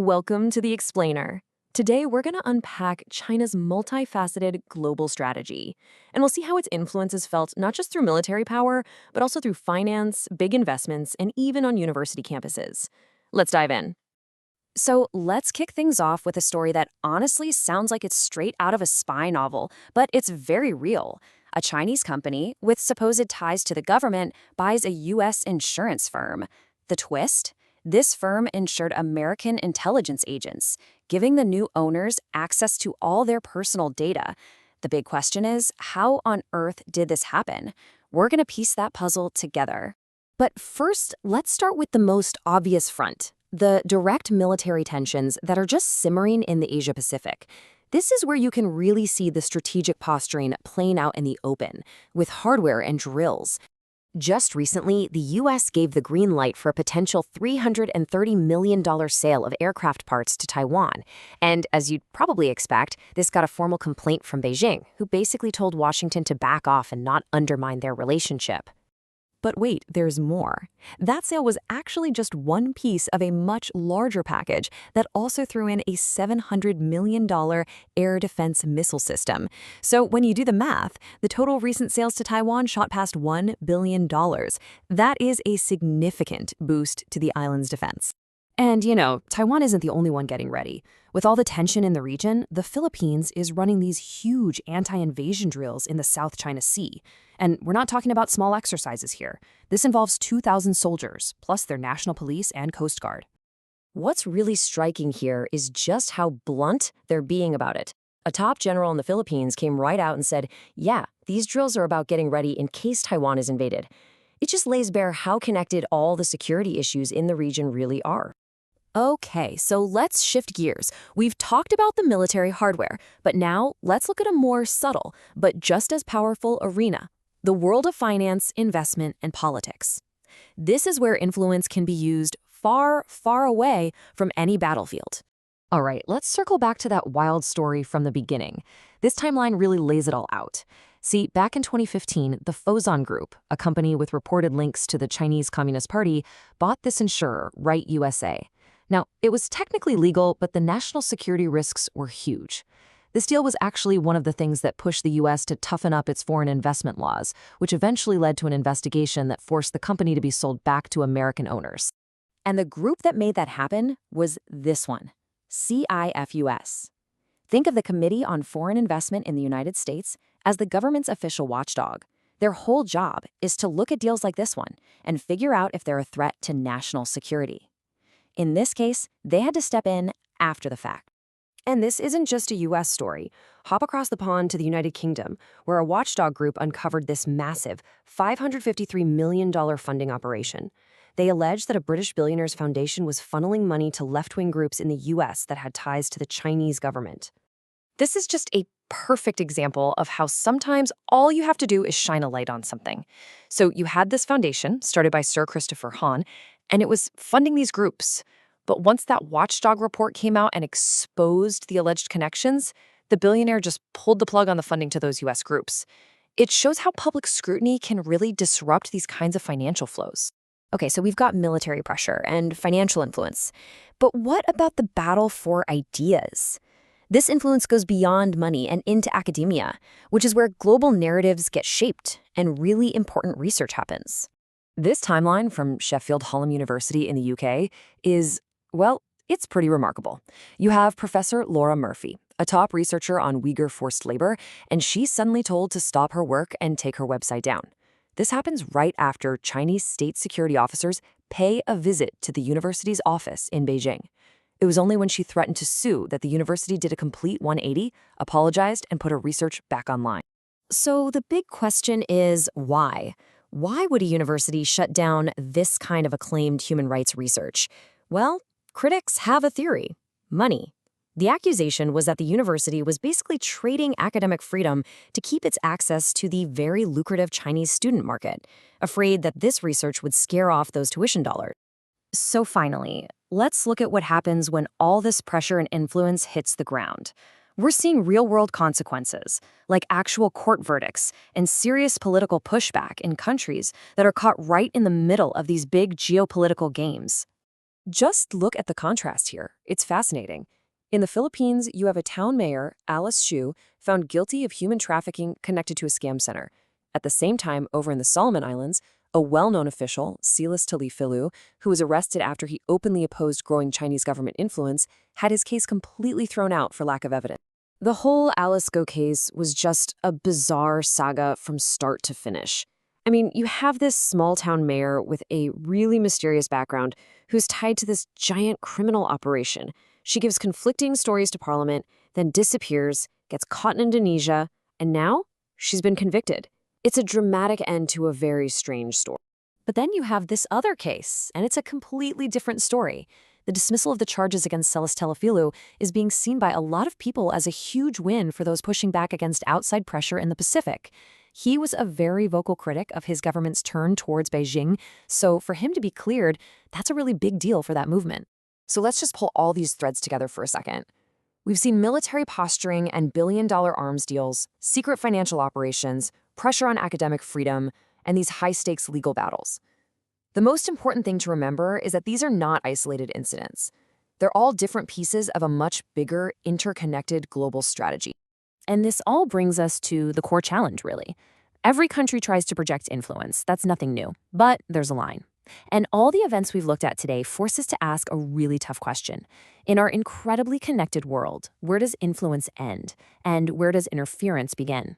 Welcome to the Explainer. Today, we're going to unpack China's multifaceted global strategy, and we'll see how its influence is felt not just through military power, but also through finance, big investments, and even on university campuses. Let's dive in. So let's kick things off with a story that honestly sounds like it's straight out of a spy novel, but it's very real. A Chinese company with supposed ties to the government buys a U.S. insurance firm. The twist? This firm insured American intelligence agents, giving the new owners access to all their personal data. The big question is, how on earth did this happen? We're going to piece that puzzle together. But first, let's start with the most obvious front, the direct military tensions that are just simmering in the Asia-Pacific. This is where you can really see the strategic posturing playing out in the open, with hardware and drills. Just recently, the U.S. gave the green light for a potential $330 million sale of aircraft parts to Taiwan. And as you'd probably expect, this got a formal complaint from Beijing, who basically told Washington to back off and not undermine their relationship. But wait, there's more. That sale was actually just one piece of a much larger package that also threw in a $700 million air defense missile system. So when you do the math, the total recent sales to Taiwan shot past $1 billion. That is a significant boost to the island's defense. And, Taiwan isn't the only one getting ready. With all the tension in the region, the Philippines is running these huge anti-invasion drills in the South China Sea. And we're not talking about small exercises here. This involves 2,000 soldiers, plus their national police and Coast Guard. What's really striking here is just how blunt they're being about it. A top general in the Philippines came right out and said, yeah, these drills are about getting ready in case Taiwan is invaded. It just lays bare how connected all the security issues in the region really are. Okay, so let's shift gears. We've talked about the military hardware, but now let's look at a more subtle, but just as powerful arena, the world of finance, investment, and politics. This is where influence can be used far, far away from any battlefield. All right, let's circle back to that wild story from the beginning. This timeline really lays it all out. See, back in 2015, the Fosun Group, a company with reported links to the Chinese Communist Party, bought this insurer, Right USA. Now, it was technically legal, but the national security risks were huge. This deal was actually one of the things that pushed the U.S. to toughen up its foreign investment laws, which eventually led to an investigation that forced the company to be sold back to American owners. And the group that made that happen was this one, CIFUS. Think of the Committee on Foreign Investment in the United States as the government's official watchdog. Their whole job is to look at deals like this one and figure out if they're a threat to national security. In this case, they had to step in after the fact. And this isn't just a U.S. story. Hop across the pond to the United Kingdom, where a watchdog group uncovered this massive $553 million funding operation. They alleged that a British billionaire's foundation was funneling money to left-wing groups in the U.S. that had ties to the Chinese government. This is just a perfect example of how sometimes all you have to do is shine a light on something. So you had this foundation, started by Sir Christopher Hahn, and it was funding these groups. But once that watchdog report came out and exposed the alleged connections, the billionaire just pulled the plug on the funding to those U.S. groups. It shows how public scrutiny can really disrupt these kinds of financial flows. Okay, so we've got military pressure and financial influence. But what about the battle for ideas? This influence goes beyond money and into academia, which is where global narratives get shaped and really important research happens. This timeline from Sheffield Hallam University in the UK is, well, it's pretty remarkable. You have Professor Laura Murphy, a top researcher on Uyghur forced labor, and she's suddenly told to stop her work and take her website down. This happens right after Chinese state security officers pay a visit to the university's office in Beijing. It was only when she threatened to sue that the university did a complete 180, apologized, and put her research back online. So the big question is why? Why would a university shut down this kind of acclaimed human rights research? Well, critics have a theory: money. The accusation was that the university was basically trading academic freedom to keep its access to the very lucrative Chinese student market, afraid that this research would scare off those tuition dollars. So finally, let's look at what happens when all this pressure and influence hits the ground. We're seeing real-world consequences, like actual court verdicts and serious political pushback in countries that are caught right in the middle of these big geopolitical games. Just look at the contrast here. It's fascinating. In the Philippines, you have a town mayor, Alice Xu, found guilty of human trafficking connected to a scam center. At the same time, over in the Solomon Islands, a well-known official, Silas Talifilu, who was arrested after he openly opposed growing Chinese government influence, had his case completely thrown out for lack of evidence. The whole Alice Go case was just a bizarre saga from start to finish. I mean, you have this small-town mayor with a really mysterious background who's tied to this giant criminal operation. She gives conflicting stories to Parliament, then disappears, gets caught in Indonesia, and now she's been convicted. It's a dramatic end to a very strange story. But then you have this other case, and it's a completely different story. The dismissal of the charges against Silas Talifilu is being seen by a lot of people as a huge win for those pushing back against outside pressure in the Pacific. He was a very vocal critic of his government's turn towards Beijing, so for him to be cleared, that's a really big deal for that movement. So let's just pull all these threads together for a second. We've seen military posturing and billion-dollar arms deals, secret financial operations, pressure on academic freedom, and these high-stakes legal battles. The most important thing to remember is that these are not isolated incidents. They're all different pieces of a much bigger, interconnected global strategy. And this all brings us to the core challenge, really. Every country tries to project influence. That's nothing new. But there's a line. And all the events we've looked at today force us to ask a really tough question. In our incredibly connected world, where does influence end? And where does interference begin?